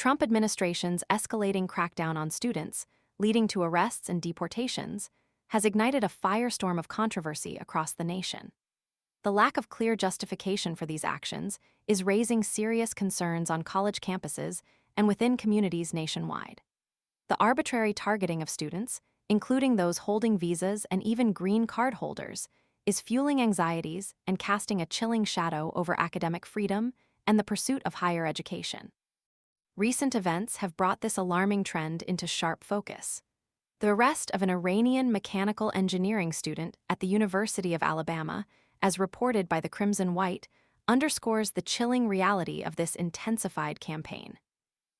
Trump administration's escalating crackdown on students, leading to arrests and deportations, has ignited a firestorm of controversy across the nation. The lack of clear justification for these actions is raising serious concerns on college campuses and within communities nationwide. The arbitrary targeting of students, including those holding visas and even green card holders, is fueling anxieties and casting a chilling shadow over academic freedom and the pursuit of higher education. Recent events have brought this alarming trend into sharp focus. The arrest of an Iranian mechanical engineering student at the University of Alabama, as reported by the Crimson White, underscores the chilling reality of this intensified campaign.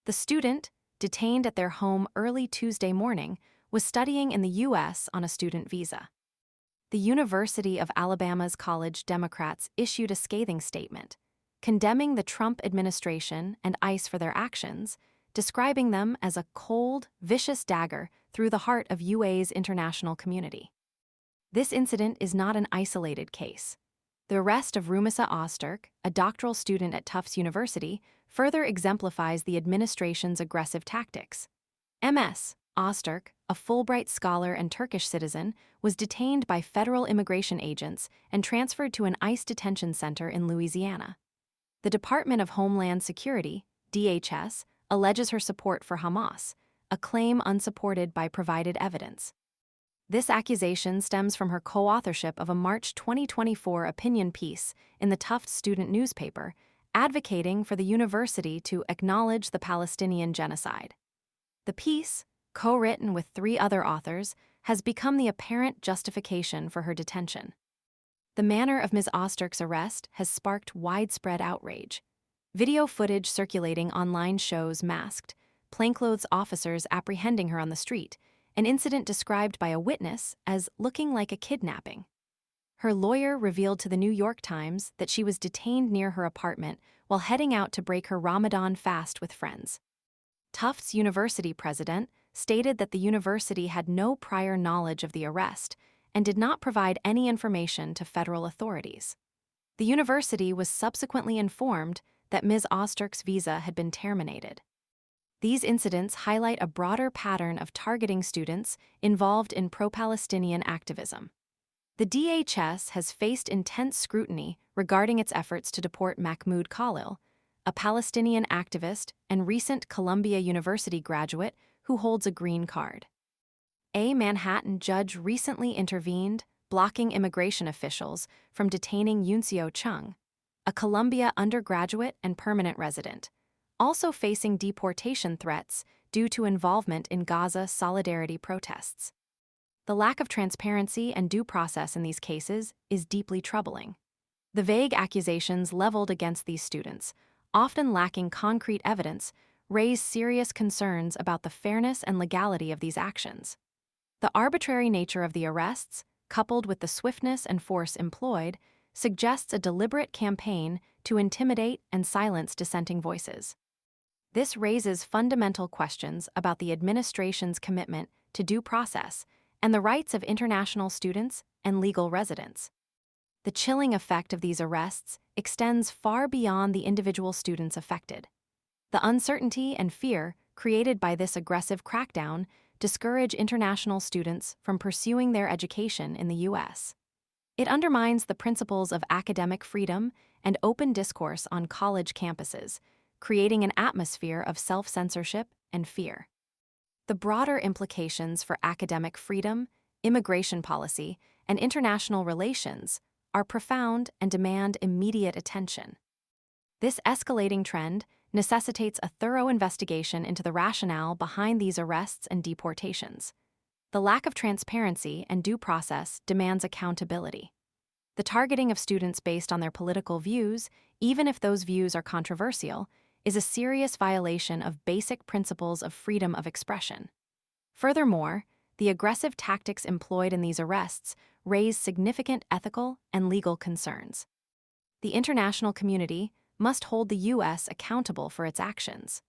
The student, detained at their home early Tuesday morning, was studying in the U.S. on a student visa. The University of Alabama's College Democrats issued a scathing statement, condemning the Trump administration and ICE for their actions, describing them as a cold, vicious dagger through the heart of UA's international community. This incident is not an isolated case. The arrest of Rumisa Ozturk, a doctoral student at Tufts University, further exemplifies the administration's aggressive tactics. Ms. Ozturk, a Fulbright scholar and Turkish citizen, was detained by federal immigration agents and transferred to an ICE detention center in Louisiana. The Department of Homeland Security, DHS, alleges her support for Hamas, a claim unsupported by provided evidence. This accusation stems from her co-authorship of a March 2024 opinion piece in the Tufts student newspaper, advocating for the university to acknowledge the Palestinian genocide. The piece, co-written with 3 other authors, has become the apparent justification for her detention. The manner of Ms. Ozturk's arrest has sparked widespread outrage. Video footage circulating online shows masked plainclothes officers apprehending her on the street, an incident described by a witness as looking like a kidnapping. Her lawyer revealed to the New York Times that she was detained near her apartment while heading out to break her Ramadan fast with friends. Tufts University president stated that the university had no prior knowledge of the arrest and did not provide any information to federal authorities. The university was subsequently informed that Ms. Ozturk's visa had been terminated. These incidents highlight a broader pattern of targeting students involved in pro-Palestinian activism. The DHS has faced intense scrutiny regarding its efforts to deport Mahmoud Khalil, a Palestinian activist and recent Columbia University graduate who holds a green card. A Manhattan judge recently intervened, blocking immigration officials from detaining Yunseo Chung, a Columbia undergraduate and permanent resident, also facing deportation threats due to involvement in Gaza solidarity protests. The lack of transparency and due process in these cases is deeply troubling. The vague accusations leveled against these students, often lacking concrete evidence, raise serious concerns about the fairness and legality of these actions. The arbitrary nature of the arrests, coupled with the swiftness and force employed, suggests a deliberate campaign to intimidate and silence dissenting voices. This raises fundamental questions about the administration's commitment to due process and the rights of international students and legal residents. The chilling effect of these arrests extends far beyond the individual students affected. The uncertainty and fear created by this aggressive crackdown discourage international students from pursuing their education in the U.S. It undermines the principles of academic freedom and open discourse on college campuses, creating an atmosphere of self-censorship and fear. The broader implications for academic freedom, immigration policy, and international relations are profound and demand immediate attention. This escalating trend necessitates a thorough investigation into the rationale behind these arrests and deportations. The lack of transparency and due process demands accountability. The targeting of students based on their political views, even if those views are controversial, is a serious violation of basic principles of freedom of expression. Furthermore, the aggressive tactics employed in these arrests raise significant ethical and legal concerns. The international community must hold the U.S. accountable for its actions.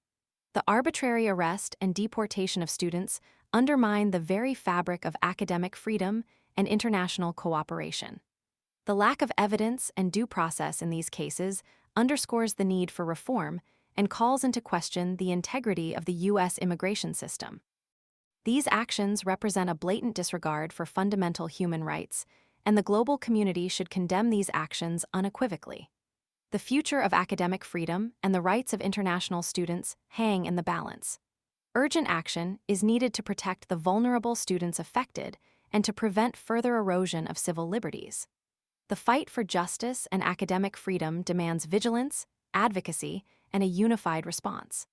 The arbitrary arrest and deportation of students undermine the very fabric of academic freedom and international cooperation. The lack of evidence and due process in these cases underscores the need for reform and calls into question the integrity of the U.S. immigration system. These actions represent a blatant disregard for fundamental human rights, and the global community should condemn these actions unequivocally. The future of academic freedom and the rights of international students hang in the balance. Urgent action is needed to protect the vulnerable students affected and to prevent further erosion of civil liberties. The fight for justice and academic freedom demands vigilance, advocacy, and a unified response.